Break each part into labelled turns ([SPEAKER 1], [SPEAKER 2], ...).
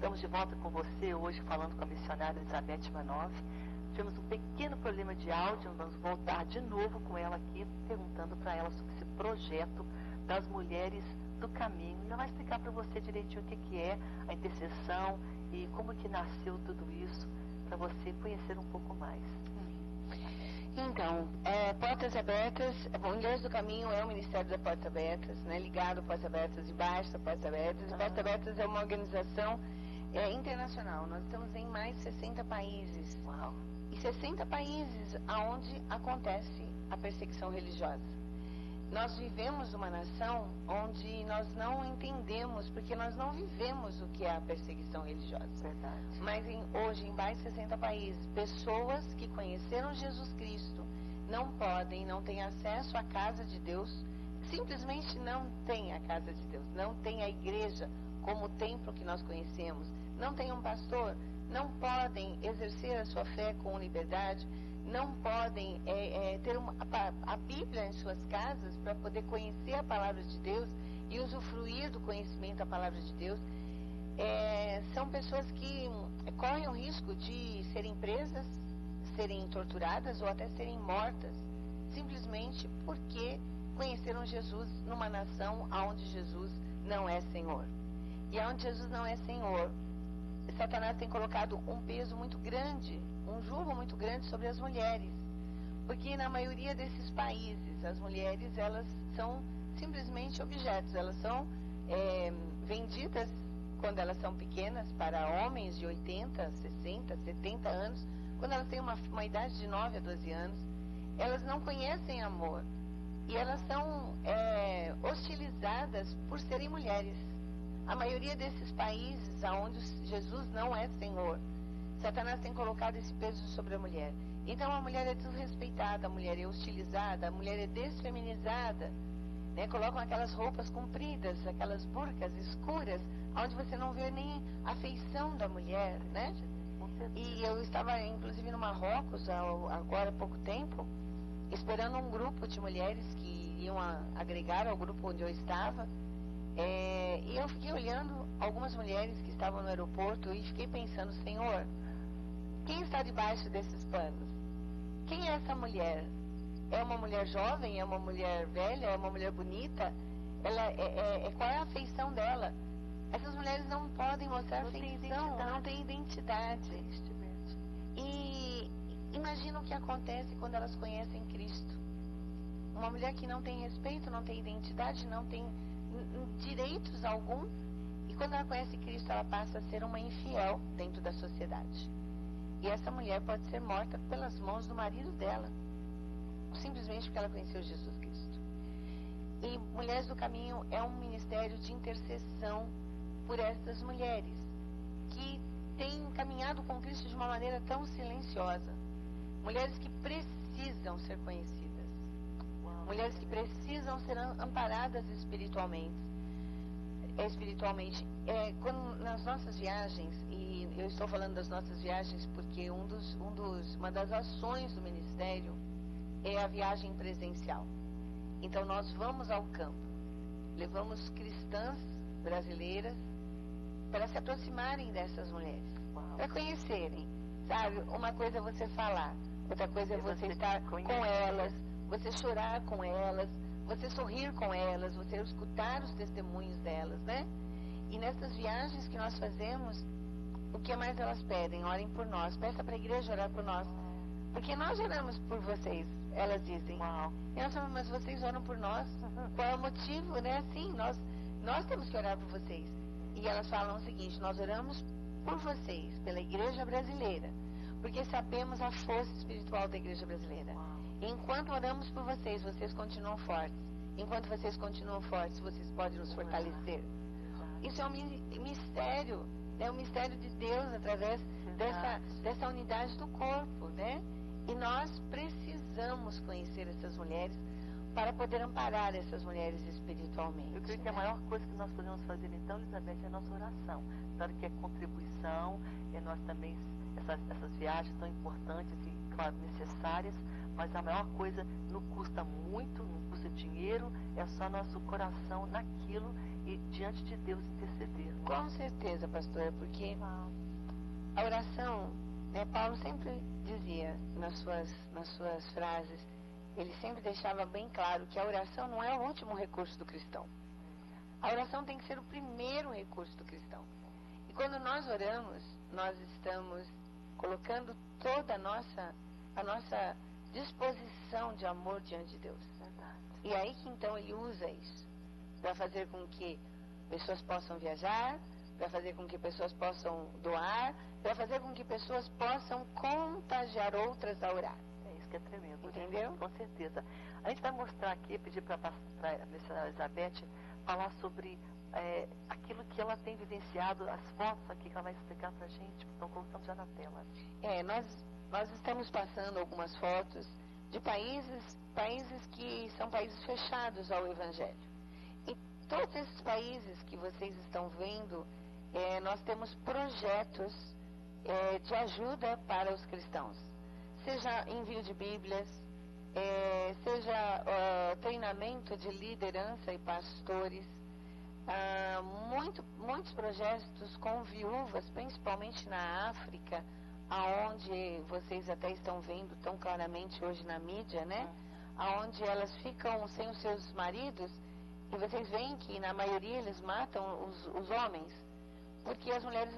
[SPEAKER 1] Estamos de volta com você hoje falando com a missionária Elizabeth Manov. Tivemos um pequeno problema de áudio, vamos voltar de novo com ela aqui, perguntando para ela sobre esse projeto das mulheres do caminho. Ela vai explicar para você direitinho o que é a intercessão e como que nasceu tudo isso, para você conhecer um pouco mais.
[SPEAKER 2] Então, Portas Abertas, Mulheres do Caminho é o Ministério da Portas Abertas, né, ligado a Portas Abertas, debaixo da Portas Abertas. Portas Abertas é uma organização internacional. Nós estamos em mais de 60 países.
[SPEAKER 1] Uau.
[SPEAKER 2] E 60 países onde acontece a perseguição religiosa. Nós vivemos uma nação onde nós não entendemos, porque nós não vivemos o que é a perseguição religiosa.
[SPEAKER 1] Verdade.
[SPEAKER 2] Mas hoje, em mais de 60 países, pessoas que conheceram Jesus Cristo não têm acesso à casa de Deus, simplesmente não têm a casa de Deus, não têm a igreja como o templo que nós conhecemos, não têm um pastor, não podem exercer a sua fé com liberdade, não podem ter a Bíblia em suas casas para poder conhecer a palavra de Deus e usufruir do conhecimento da palavra de Deus. São pessoas que correm o risco de serem presas, serem torturadas ou até serem mortas, simplesmente porque conheceram Jesus numa nação onde Jesus não é Senhor. E onde Jesus não é Senhor, Satanás tem colocado um peso muito grande, um jugo muito grande sobre as mulheres, porque na maioria desses países as mulheres, elas são simplesmente objetos, elas são vendidas quando elas são pequenas para homens de 80, 60, 70 anos, quando elas têm uma idade de 9 a 12 anos, elas não conhecem amor e elas são hostilizadas por serem mulheres. A maioria desses países onde Jesus não é Senhor, Satanás tem colocado esse peso sobre a mulher. Então a mulher é desrespeitada, a mulher é hostilizada, a mulher é desfeminizada, né? Colocam aquelas roupas compridas, aquelas burcas escuras, onde você não vê nem a feição da mulher, né? E eu estava inclusive no Marrocos agora há pouco tempo, esperando um grupo de mulheres que iam agregar ao grupo onde eu estava. E eu fiquei olhando algumas mulheres que estavam no aeroporto e fiquei pensando, Senhor, quem está debaixo desses panos? Quem é essa mulher? É uma mulher jovem? É uma mulher velha? É uma mulher bonita? Qual é a feição dela? Essas mulheres não podem mostrar feição, não têm identidade. E imagina o que acontece quando elas conhecem Cristo. Uma mulher que não tem respeito, não tem identidade, não tem direitos algum, e quando ela conhece Cristo, ela passa a ser uma infiel dentro da sociedade. E essa mulher pode ser morta pelas mãos do marido dela, simplesmente porque ela conheceu Jesus Cristo. E Mulheres do Caminho é um ministério de intercessão por essas mulheres que têm caminhado com Cristo de uma maneira tão silenciosa. Mulheres que precisam ser conhecidas. Mulheres que precisam ser amparadas espiritualmente. Nas nossas viagens, e eu estou falando das nossas viagens porque uma das ações do ministério é a viagem presencial. Então nós vamos ao campo, levamos cristãs brasileiras para se aproximarem dessas mulheres, para conhecerem, sabe? Uma coisa é você falar, outra coisa é você estar com elas, você chorar com elas, você sorrir com elas, você escutar os testemunhos delas, né? E nessas viagens que nós fazemos, o que mais elas pedem? Orem por nós, peça para a igreja orar por nós, porque nós oramos por vocês, elas dizem. E nós falamos, mas vocês oram por nós? Qual é o motivo, né? Sim, nós temos que orar por vocês. E elas falam o seguinte, nós oramos por vocês, pela igreja brasileira, porque sabemos a força espiritual da igreja brasileira. Enquanto oramos por vocês, vocês continuam fortes. Enquanto vocês continuam fortes, vocês podem nos fortalecer. Isso é um mistério, é um mistério de Deus através dessa unidade do corpo, né? E nós precisamos conhecer essas mulheres para poder amparar essas mulheres espiritualmente.
[SPEAKER 1] Eu creio que a maior coisa que nós podemos fazer então, Elizabeth, é a nossa oração. Claro que é contribuição, nós também, essas viagens tão importantes e, claro, necessárias, mas a maior coisa não custa muito, não custa dinheiro, é só nosso coração naquilo e diante de Deus interceder.
[SPEAKER 2] Com certeza, pastora, porque a oração, né, Paulo sempre dizia nas suas frases, ele sempre deixava bem claro que a oração não é o último recurso do cristão. A oração tem que ser o primeiro recurso do cristão. E quando nós oramos, nós estamos colocando toda a nossa disposição de amor diante de Deus.
[SPEAKER 1] Verdade.
[SPEAKER 2] E aí que então ele usa isso para fazer com que pessoas possam viajar, para fazer com que pessoas possam doar, para fazer com que pessoas possam contagiar outras a orar.
[SPEAKER 1] É isso que é tremendo.
[SPEAKER 2] Entendeu?
[SPEAKER 1] Com certeza. A gente vai mostrar aqui, pedir para a missionária Elizabeth falar sobre aquilo que ela tem vivenciado, as fotos aqui que ela vai explicar para a gente. Estão colocando já na tela.
[SPEAKER 2] Nós estamos passando algumas fotos de países que são países fechados ao Evangelho. E todos esses países que vocês estão vendo, nós temos projetos de ajuda para os cristãos. Seja envio de Bíblias, seja treinamento de liderança e pastores, muitos projetos com viúvas, principalmente na África, aonde vocês até estão vendo tão claramente hoje na mídia, né? Aonde elas ficam sem os seus maridos, e vocês veem que na maioria eles matam os homens, porque as mulheres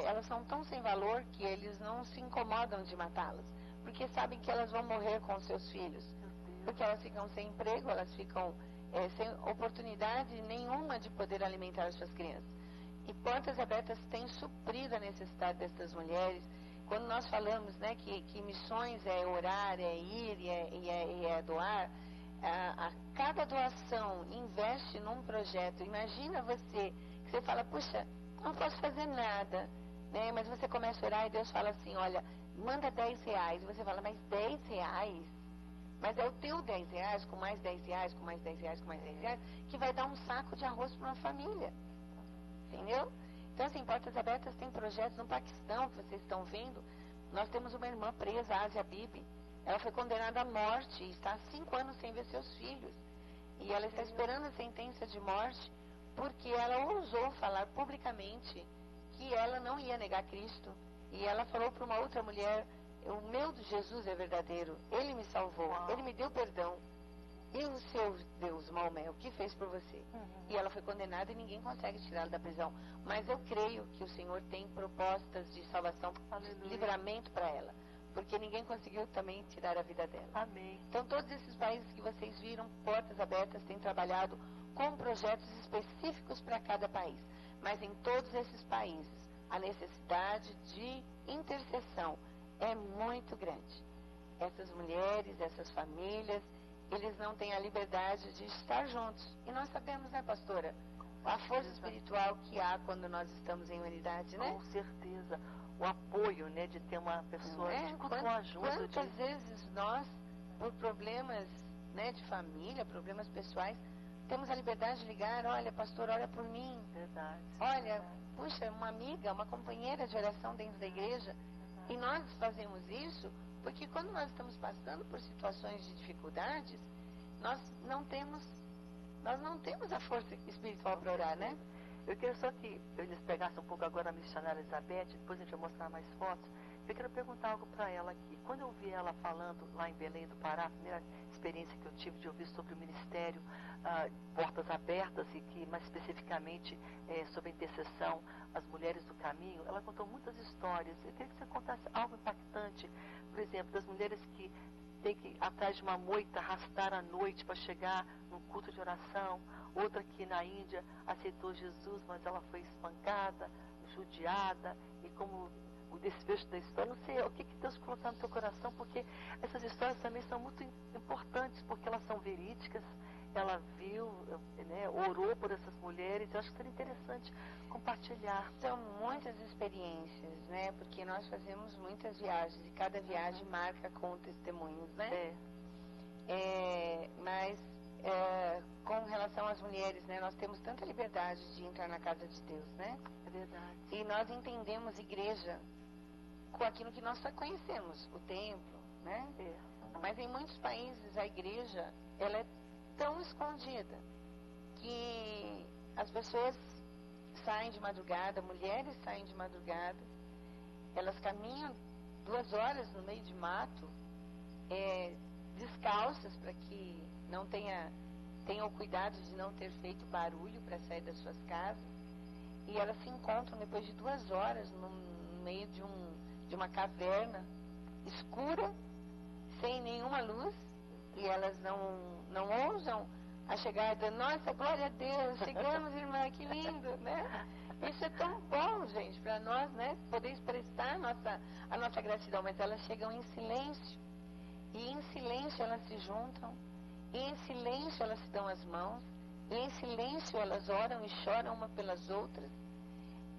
[SPEAKER 2] elas são tão sem valor que eles não se incomodam de matá-las, porque sabem que elas vão morrer com seus filhos, porque elas ficam sem emprego, elas ficam sem oportunidade nenhuma de poder alimentar as suas crianças. E Portas Abertas tem suprido a necessidade dessas mulheres. Quando nós falamos, né, que missões é orar, é ir e é doar, a cada doação investe num projeto. Imagina que você fala, puxa, não posso fazer nada, né? Mas você começa a orar e Deus fala assim, olha, manda R$10. E você fala, mas R$10? Mas é o teu R$10, com mais R$10, com mais R$10, com mais R$10, que vai dar um saco de arroz para uma família. Entendeu? Então, assim, Portas Abertas tem projetos no Paquistão, que vocês estão vendo. Nós temos uma irmã presa, a Asia Bibi. Ela foi condenada à morte e está há 5 anos sem ver seus filhos. E ela está esperando a sentença de morte porque ela ousou falar publicamente que ela não ia negar Cristo. E ela falou para uma outra mulher, o meu Jesus é verdadeiro, ele me salvou, ele me deu perdão. E o seu Deus, Maomé, o que fez por você? E ela foi condenada e ninguém consegue tirá-la da prisão. Mas eu creio que o Senhor tem propostas de salvação, de livramento para ela. Porque ninguém conseguiu também tirar a vida dela.
[SPEAKER 1] Amém.
[SPEAKER 2] Então, todos esses países que vocês viram, Portas Abertas, têm trabalhado com projetos específicos para cada país. Mas em todos esses países, a necessidade de intercessão é muito grande. Essas mulheres, essas famílias, eles não têm a liberdade de estar juntos. E nós sabemos, né, pastora, a força espiritual que há quando nós estamos em unidade, né?
[SPEAKER 1] Com certeza. O apoio, né, de ter uma pessoa com ajuda.
[SPEAKER 2] Quantas vezes nós, por problemas, né, de família, problemas pessoais, temos a liberdade de ligar, olha, pastor, ora por mim.
[SPEAKER 1] Verdade.
[SPEAKER 2] Olha, puxa, uma amiga, uma companheira de oração dentro da igreja. E nós fazemos isso porque quando nós estamos passando por situações de dificuldades, nós não temos a força espiritual para orar, né?
[SPEAKER 1] Eu queria só que eles pegassem um pouco agora a missionária Elizabeth, depois a gente vai mostrar mais fotos. Eu quero perguntar algo para ela aqui. Quando eu vi ela falando lá em Belém do Pará, a primeira experiência que eu tive de ouvir sobre o ministério Portas Abertas e que mais especificamente sobre a intercessão às mulheres do caminho, ela contou muitas histórias. Eu queria que você contasse algo impactante, por exemplo, das mulheres que têm que ir atrás de uma moita, arrastar à noite para chegar num culto de oração. Outra que na Índia aceitou Jesus, mas ela foi espancada, judiada, e como o desfecho da história, não sei o que Deus colocou no teu coração, porque essas histórias também são muito importantes, porque elas são verídicas. Ela viu, né, orou por essas mulheres. Eu acho que seria interessante compartilhar.
[SPEAKER 2] São muitas experiências, né? Porque nós fazemos muitas viagens e cada viagem marca com testemunhos, né? Mas com relação às mulheres, né? Nós temos tanta liberdade de entrar na casa de Deus, né?
[SPEAKER 1] É verdade.
[SPEAKER 2] E nós entendemos igreja com aquilo que nós só conhecemos, o templo, né? Mas em muitos países a igreja, ela é tão escondida que as pessoas saem de madrugada, mulheres saem de madrugada, elas caminham 2 horas no meio de mato, descalças, para que não tenham o cuidado de não ter feito barulho para sair das suas casas, e elas se encontram depois de 2 horas no meio de uma caverna escura, sem nenhuma luz, e elas não ousam a chegar dando, nossa, glória a Deus, chegamos, irmã, que lindo, né? Isso é tão bom, gente, para nós, né, poder expressar a nossa gratidão, mas elas chegam em silêncio, e em silêncio elas se juntam, e em silêncio elas se dão as mãos, e em silêncio elas oram e choram uma pelas outras,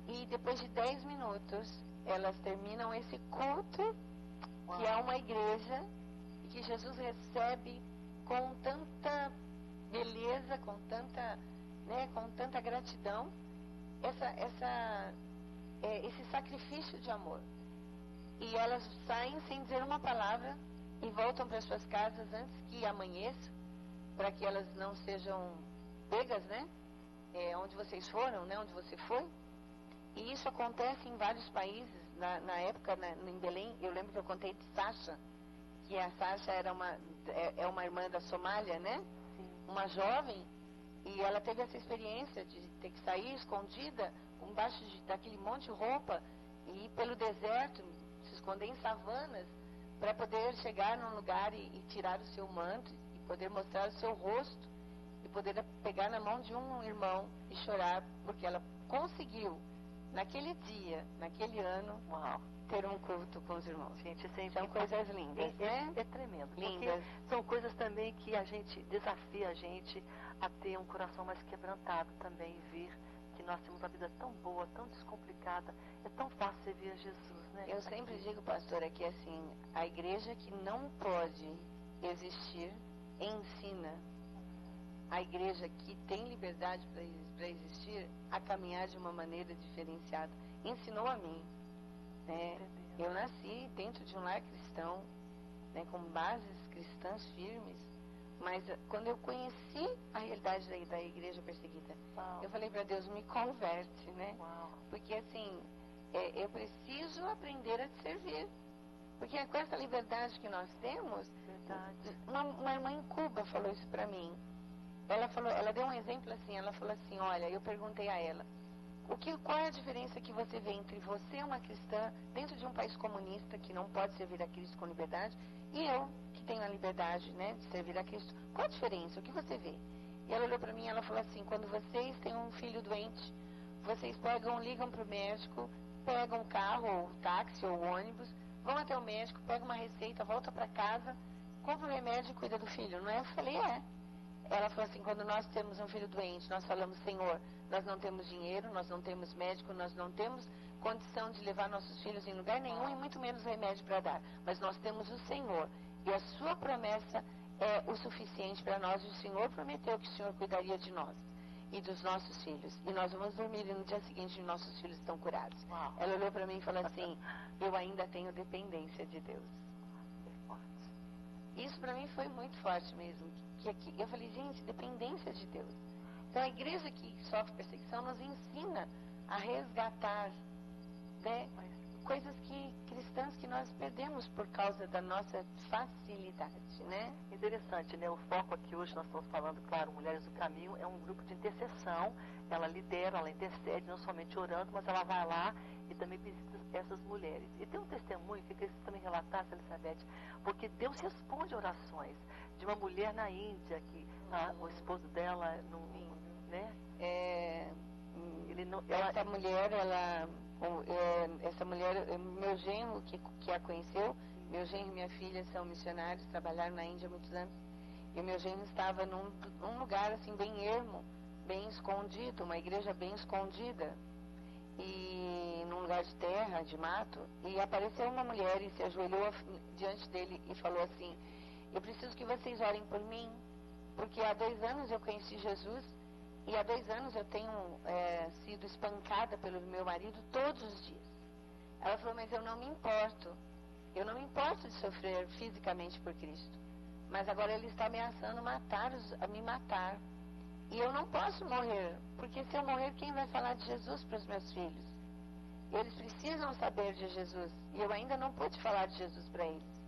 [SPEAKER 2] e depois de 10 minutos elas terminam esse culto, que é uma igreja, e que Jesus recebe com tanta beleza, com tanta gratidão, esse sacrifício de amor. E elas saem sem dizer uma palavra e voltam para suas casas antes que amanheça, para que elas não sejam pegas, né? Onde vocês foram, né? Onde você foi. E isso acontece em vários países. Na época, em Belém, eu lembro que eu contei de Sasha, que a Sasha era uma irmã da Somália, né?
[SPEAKER 1] Sim.
[SPEAKER 2] Uma jovem, e ela teve essa experiência de ter que sair escondida, embaixo daquele monte de roupa, e ir pelo deserto, se esconder em savanas, para poder chegar num lugar e tirar o seu manto, e poder mostrar o seu rosto, e poder pegar na mão de um irmão e chorar, porque ela conseguiu, naquele dia, naquele ano, ter um culto com os irmãos.
[SPEAKER 1] Gente,
[SPEAKER 2] são coisas lindas, né?
[SPEAKER 1] É tremendo.
[SPEAKER 2] Lindas.
[SPEAKER 1] São coisas também que a gente desafia a gente a ter um coração mais quebrantado também, e ver que nós temos uma vida tão boa, tão descomplicada, é tão fácil servir a Jesus, né?
[SPEAKER 2] Eu sempre digo, pastora, que assim, a igreja que não pode existir ensina. A igreja que tem liberdade para existir, a caminhar de uma maneira diferenciada. Ensinou a mim. Né? Eu nasci dentro de um lar cristão, né, com bases cristãs firmes, mas quando eu conheci a realidade da igreja perseguida, eu falei para Deus, me converte, né? Porque assim, eu preciso aprender a te servir. Porque com essa liberdade que nós temos, uma irmã em Cuba falou isso para mim. Ela deu um exemplo assim, ela falou assim, olha, eu perguntei a ela, qual é a diferença que você vê entre você, uma cristã, dentro de um país comunista que não pode servir a Cristo com liberdade, e eu, que tenho a liberdade, né, de servir a Cristo? Qual a diferença? O que você vê? E ela olhou para mim e ela falou assim, quando vocês têm um filho doente, vocês ligam para o médico, pegam um carro, ou táxi, ou ônibus, vão até o médico, pegam uma receita, volta para casa, compra o remédio e cuida do filho, não é? Eu falei, Ela falou assim, quando nós temos um filho doente, nós falamos, Senhor, nós não temos dinheiro, nós não temos médico, nós não temos condição de levar nossos filhos em lugar nenhum e muito menos remédio para dar. Mas nós temos o Senhor e a sua promessa é o suficiente para nós. O Senhor prometeu que o Senhor cuidaria de nós e dos nossos filhos. E nós vamos dormir e no dia seguinte nossos filhos estão curados. Ela olhou para mim e falou assim, eu ainda tenho dependência de Deus. Isso para mim foi muito forte mesmo. Eu falei, gente, dependência de Deus. Então a igreja que sofre perseguição nos ensina a resgatar, né, coisas cristãs que nós perdemos por causa da nossa facilidade, né?
[SPEAKER 1] Interessante, né? O foco aqui hoje nós estamos falando, claro, Mulheres do Caminho é um grupo de intercessão. Ela lidera, ela intercede, não somente orando, mas ela vai lá e também visita essas mulheres. E tem um testemunho que eu queria também relatar, Elizabeth, porque Deus responde orações de uma mulher na Índia que o esposo dela não, né?
[SPEAKER 2] Essa mulher, meu genro que a conheceu, meu genro e minha filha são missionários, trabalharam na Índia há muitos anos, e o meu genro estava num lugar assim bem ermo, bem escondido, uma igreja bem escondida, e num lugar de terra, de mato, e apareceu uma mulher e se ajoelhou diante dele e falou assim, eu preciso que vocês orem por mim, porque há 2 anos eu conheci Jesus, e há 2 anos eu tenho sido espancada pelo meu marido todos os dias. Ela falou, mas eu não me importo de sofrer fisicamente por Cristo, mas agora ele está ameaçando me matar, E eu não posso morrer, porque se eu morrer, quem vai falar de Jesus para os meus filhos? Eles precisam saber de Jesus, e eu ainda não pude falar de Jesus para eles.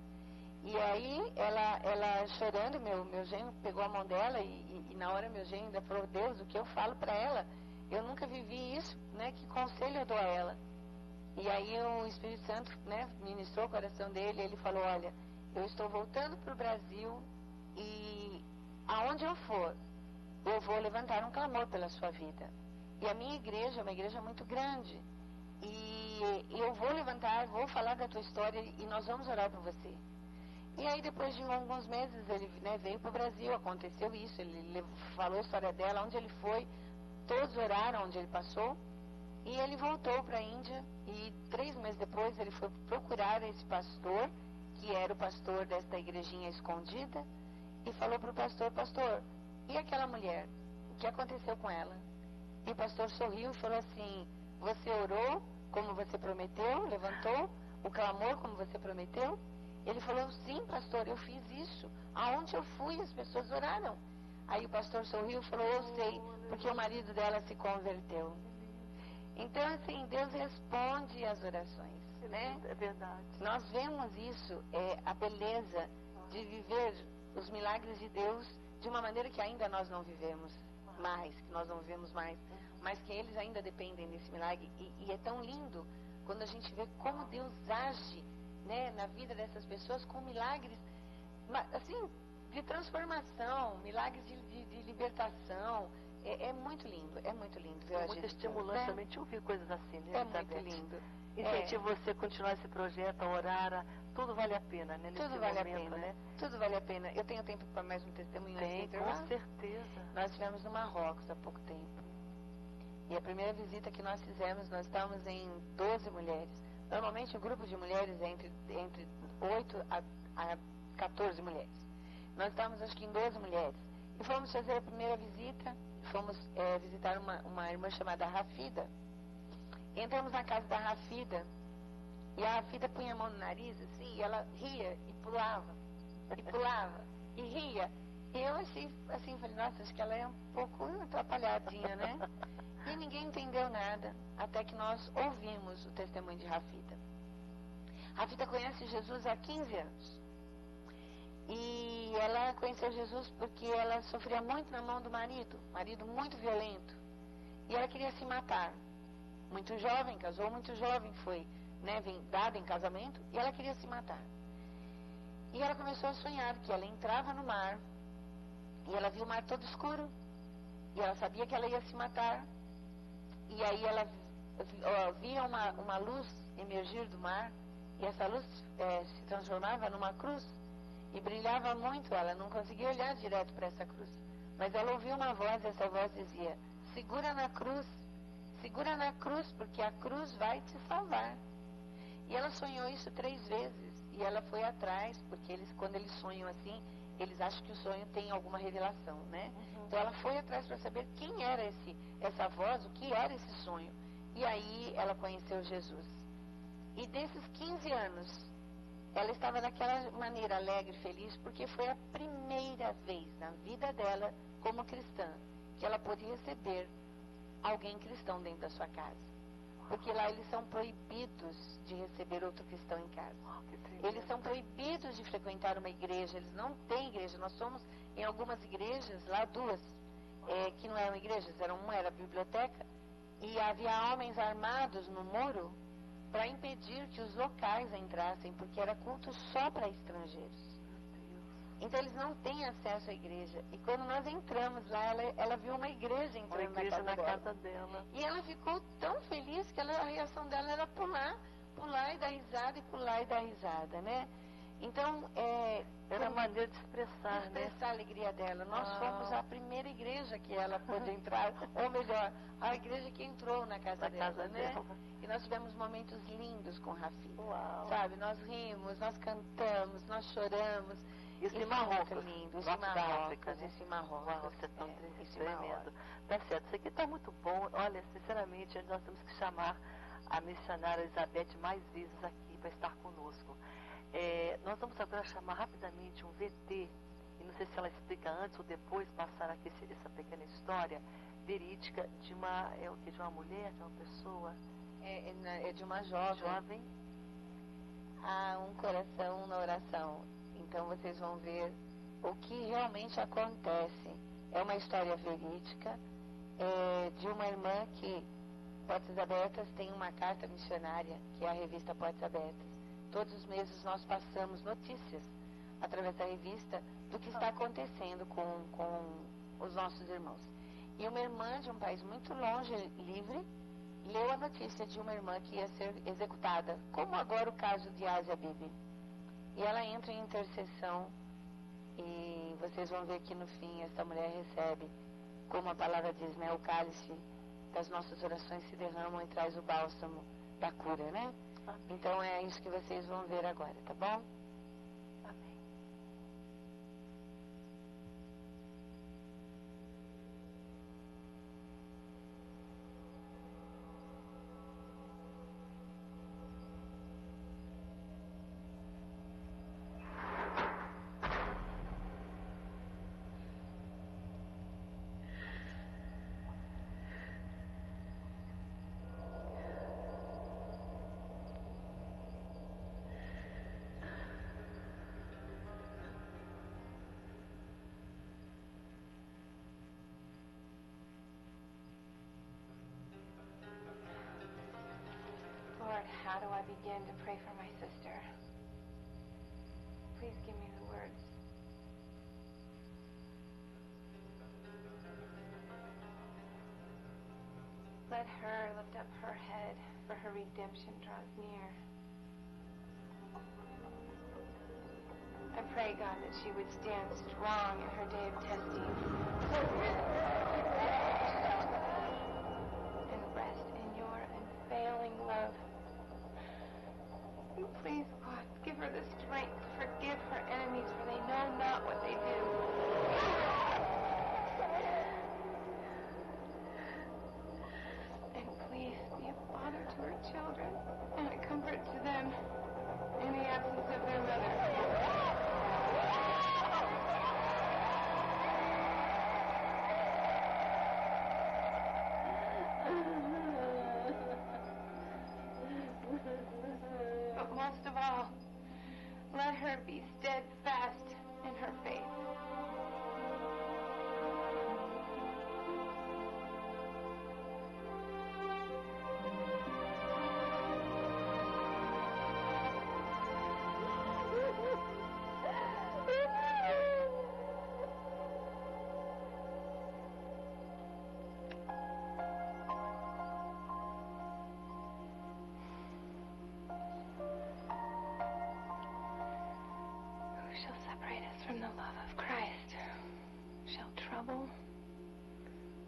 [SPEAKER 2] E aí, ela chorando, meu genro pegou a mão dela, e na hora meu genro ainda falou, Deus, o que eu falo para ela? Eu nunca vivi isso, né? Que conselho eu dou a ela? E aí o Espírito Santo, né, ministrou o coração dele, e ele falou, olha, eu estou voltando para o Brasil, e aonde eu for, eu vou levantar um clamor pela sua vida. E a minha igreja é uma igreja muito grande. E eu vou levantar, vou falar da tua história e nós vamos orar por você. E aí depois de alguns meses ele, né, veio para o Brasil, aconteceu isso, ele falou a história dela, onde ele foi, todos oraram onde ele passou. E ele voltou para a Índia e 3 meses depois ele foi procurar esse pastor, que era o pastor desta igrejinha escondida, e falou para o pastor, pastor, e aquela mulher? O que aconteceu com ela? E o pastor sorriu e falou assim, você orou como você prometeu, levantou o clamor como você prometeu? Ele falou, sim, pastor, eu fiz isso. Aonde eu fui, as pessoas oraram. Aí o pastor sorriu e falou, eu sei, porque o marido dela se converteu. Então, assim, Deus responde às orações, né?
[SPEAKER 1] É verdade.
[SPEAKER 2] Nós vemos isso, a beleza de viver os milagres de Deus de uma maneira que ainda nós não vivemos mais, que nós não vivemos mais, mas que eles ainda dependem desse milagre. E é tão lindo quando a gente vê como Deus age, né, na vida dessas pessoas com milagres, assim, de transformação, milagres de libertação. É muito lindo ver
[SPEAKER 1] É muito estimulante, né? Também te ouvir coisas assim, né?
[SPEAKER 2] É muito lindo.
[SPEAKER 1] Incentivo você a continuar esse projeto, a orar, tudo vale a pena, né?
[SPEAKER 2] Tudo vale a pena, né? Tudo vale a pena. Eu tenho tempo para mais um testemunho?
[SPEAKER 1] Tem, com certeza.
[SPEAKER 2] Nós estivemos no Marrocos há pouco tempo. E a primeira visita que nós fizemos, nós estávamos em 12 mulheres. Normalmente o grupo de mulheres é entre 8 a 14 mulheres. Nós estávamos acho que em 12 mulheres. E fomos fazer a primeira visita, fomos visitar uma irmã chamada Rafida. Entramos na casa da Rafida, e a Rafida punha a mão no nariz, assim, e ela ria e pulava, e ria. E eu assim, falei, nossa, acho que ela é um pouco atrapalhadinha, né? E ninguém entendeu nada, até que nós ouvimos o testemunho de Rafida. Rafida conhece Jesus há 15 anos. E ela conheceu Jesus porque ela sofria muito na mão do marido muito violento. E ela queria se matar. Muito jovem, casou muito jovem, foi, né, dada em casamento, e ela queria se matar. E ela começou a sonhar que ela entrava no mar, e ela viu o mar todo escuro, e ela sabia que ela ia se matar, e aí ela via uma luz emergir do mar, e essa luz se transformava numa cruz, e brilhava muito, ela não conseguia olhar direto para essa cruz. Mas ela ouviu uma voz, e essa voz dizia, segura na cruz, porque a cruz vai te salvar. E ela sonhou isso 3 vezes, e ela foi atrás, porque quando eles sonham assim, eles acham que o sonho tem alguma revelação, né? Uhum. Então ela foi atrás para saber quem era essa voz, o que era esse sonho. E aí ela conheceu Jesus. E desses 15 anos, ela estava daquela maneira alegre, feliz, porque foi a primeira vez na vida dela, como cristã, que ela podia receber alguém cristão dentro da sua casa. Porque lá eles são proibidos de receber outro cristão em casa. Eles são proibidos de frequentar uma igreja, eles não têm igreja. Nós somos em algumas igrejas, lá 2, que não eram igrejas, uma era a biblioteca, e havia homens armados no muro para impedir que os locais entrassem, porque era culto só para estrangeiros. Então eles não têm acesso à igreja. E quando nós entramos lá, ela viu uma igreja entrando na casa dela. E ela ficou tão feliz que a reação dela era pular e dar risada, e pular e dar risada, né? Então,
[SPEAKER 1] era uma maneira de expressar, né?
[SPEAKER 2] A alegria dela. Nós fomos a primeira igreja que ela pôde entrar, ou melhor, a igreja que entrou na casa dela, né? E nós tivemos momentos lindos com Rafi. Sabe? Nós rimos, nós cantamos, nós choramos.
[SPEAKER 1] Isso em Marrocos.
[SPEAKER 2] Lindo,
[SPEAKER 1] isso
[SPEAKER 2] em Marrocos.
[SPEAKER 1] Isso é tão tremendo. Tá certo, isso aqui está muito bom. Olha, sinceramente, nós temos que chamar a missionária Elizabeth mais vezes aqui para estar conosco. Nós vamos agora chamar rapidamente um VT e não sei se ela explica antes ou depois passar aqui essa pequena história verídica de uma mulher, de uma pessoa.
[SPEAKER 2] É de uma jovem. Há um coração na oração. Então vocês vão ver o que realmente acontece. É uma história verídica de uma irmã que Portas Abertas tem uma carta missionária, que é a revista Portas Abertas. Todos os meses nós passamos notícias através da revista do que está acontecendo com os nossos irmãos. E uma irmã de um país muito longe, livre, leu a notícia de uma irmã que ia ser executada, como agora o caso de Asia Bibi. E ela entra em intercessão e vocês vão ver que no fim essa mulher recebe, como a palavra diz, né, o cálice das nossas orações se derramam e traz o bálsamo da cura, né? Então é isso que vocês vão ver agora, tá bom?
[SPEAKER 1] Amém.
[SPEAKER 3] Lord, how do I begin to pray for my sister? Please give me the words. Let her lift up her head, for her redemption draws near. I pray, God, that she would stand strong in her day of testing and rest in your unfailing love. And please, God, give her the strength to forgive her enemies, for they know not what they do. And please be a father to her children and a comfort to them in the absence of their mother. But most of all, let her be steadfast in her faith. Who shall separate us from the love of Christ? Shall trouble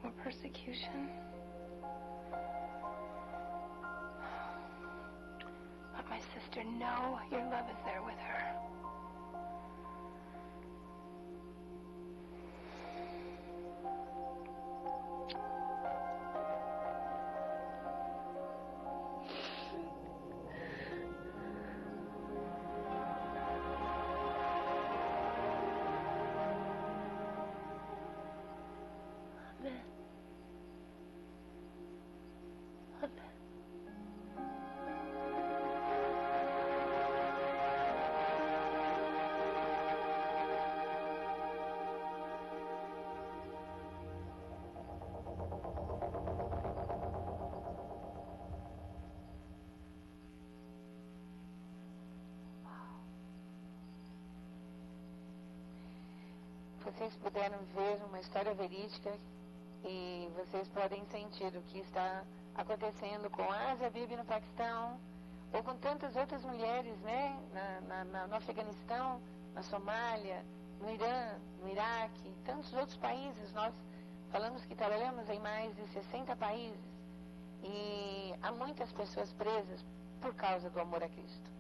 [SPEAKER 3] or persecution? Let my sister know your love is there with her. Amen. Amen.
[SPEAKER 2] Vocês puderam ver uma história verídica e vocês podem sentir o que está acontecendo com a Asia Bibi no Paquistão ou com tantas outras mulheres, né, no Afeganistão, na Somália, no Irã, no Iraque, tantos outros países. Nós falamos que trabalhamos em mais de 60 países e há muitas pessoas presas por causa do amor a Cristo.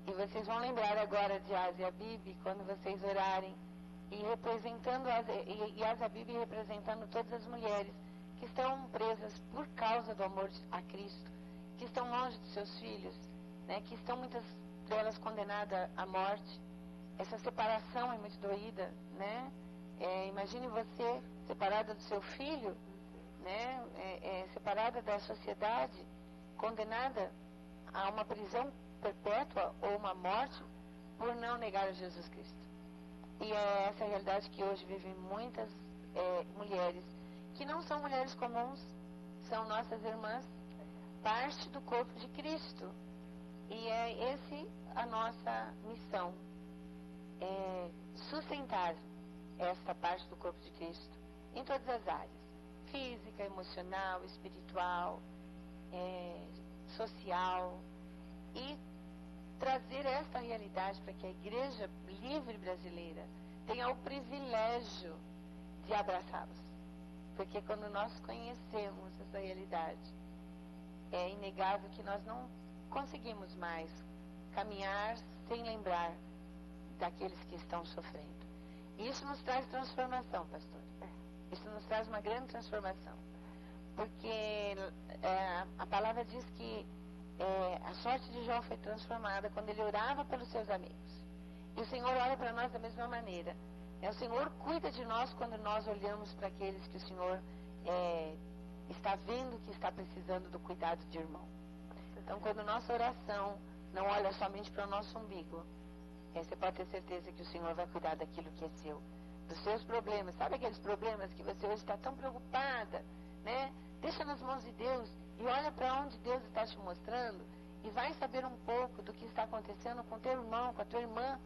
[SPEAKER 2] E vocês vão lembrar agora de Asia Bibi quando vocês orarem e representando e Asia Bibi representando todas as mulheres que estão presas por causa do amor a Cristo, que estão longe dos seus filhos, né, que estão muitas delas condenadas à morte essa separação é muito doída, né? Imagine você separada do seu filho, né? Separada da sociedade, condenada a uma prisão perpétua ou uma morte por não negar a Jesus Cristo. E é essa a realidade que hoje vivem muitas mulheres, que não são mulheres comuns, são nossas irmãs, parte do corpo de Cristo. E é esse a nossa missão, sustentar essa parte do corpo de Cristo em todas as áreas, física, emocional, espiritual, social, e trazer essa realidade para que a Igreja Livre Brasileira tenha o privilégio de abraçá-los. Porque quando nós conhecemos essa realidade, é inegável que nós não conseguimos mais caminhar sem lembrar daqueles que estão sofrendo. E isso nos traz transformação, pastor. Isso nos traz uma grande transformação. Porque a palavra diz que a sorte de João foi transformada quando ele orava pelos seus amigos. E o Senhor olha para nós da mesma maneira. O Senhor cuida de nós quando nós olhamos para aqueles que o Senhor está vendo que está precisando do cuidado de irmão. Então, quando nossa oração não olha somente para o nosso umbigo, você pode ter certeza que o Senhor vai cuidar daquilo que é seu, dos seus problemas. Sabe aqueles problemas que você hoje está tão preocupada, né? Deixa nas mãos de Deus e olha para onde Deus está te mostrando e vai saber um pouco do que está acontecendo com teu irmão, com a tua irmã,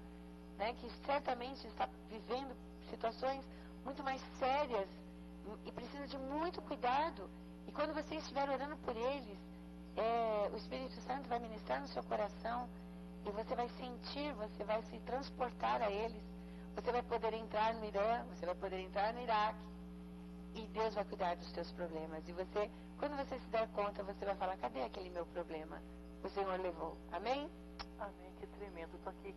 [SPEAKER 2] né? Que certamente está vivendo situações muito mais sérias e precisa de muito cuidado. E quando você estiver orando por eles, o Espírito Santo vai ministrar no seu coração e você vai sentir, você vai se transportar a eles. Você vai poder entrar no Irã, você vai poder entrar no Iraque e Deus vai cuidar dos teus problemas. E você, quando você se der conta, você vai falar: cadê aquele meu problema? O Senhor levou. Amém?
[SPEAKER 1] Amém, que tremendo. Estou aqui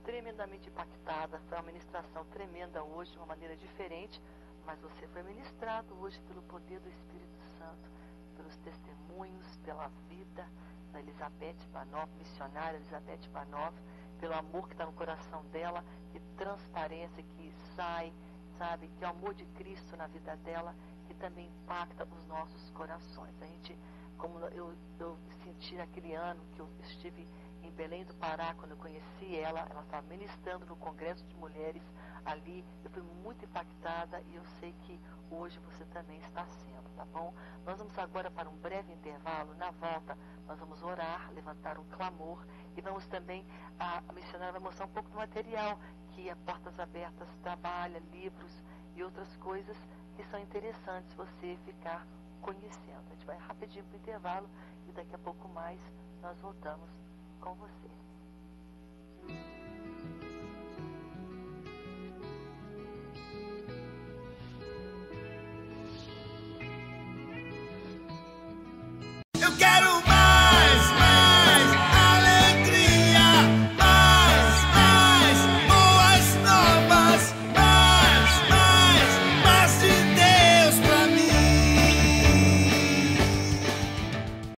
[SPEAKER 1] tremendamente impactada. Foi uma ministração tremenda hoje, de uma maneira diferente, mas você foi ministrado hoje pelo poder do Espírito Santo, pelos testemunhos, pela vida da Elizabeth Banov, missionária Elizabeth Banov, pelo amor que está no coração dela, que transparência que sai, sabe, que é o amor de Cristo na vida dela, que também impacta os nossos corações. A gente, como eu senti aquele ano que eu estive em Belém do Pará, quando eu conheci ela estava ministrando no Congresso de Mulheres ali, eu fui muito impactada e eu sei que hoje você também está sendo, tá bom? Nós vamos agora para um breve intervalo. Na volta nós vamos orar, levantar um clamor e vamos também, a missionária vai mostrar um pouco do material que a Portas Abertas trabalha, livros e outras coisas que são interessantes você ficar conhecendo. A gente vai rapidinho para o intervalo e daqui a pouco mais nós voltamos com você.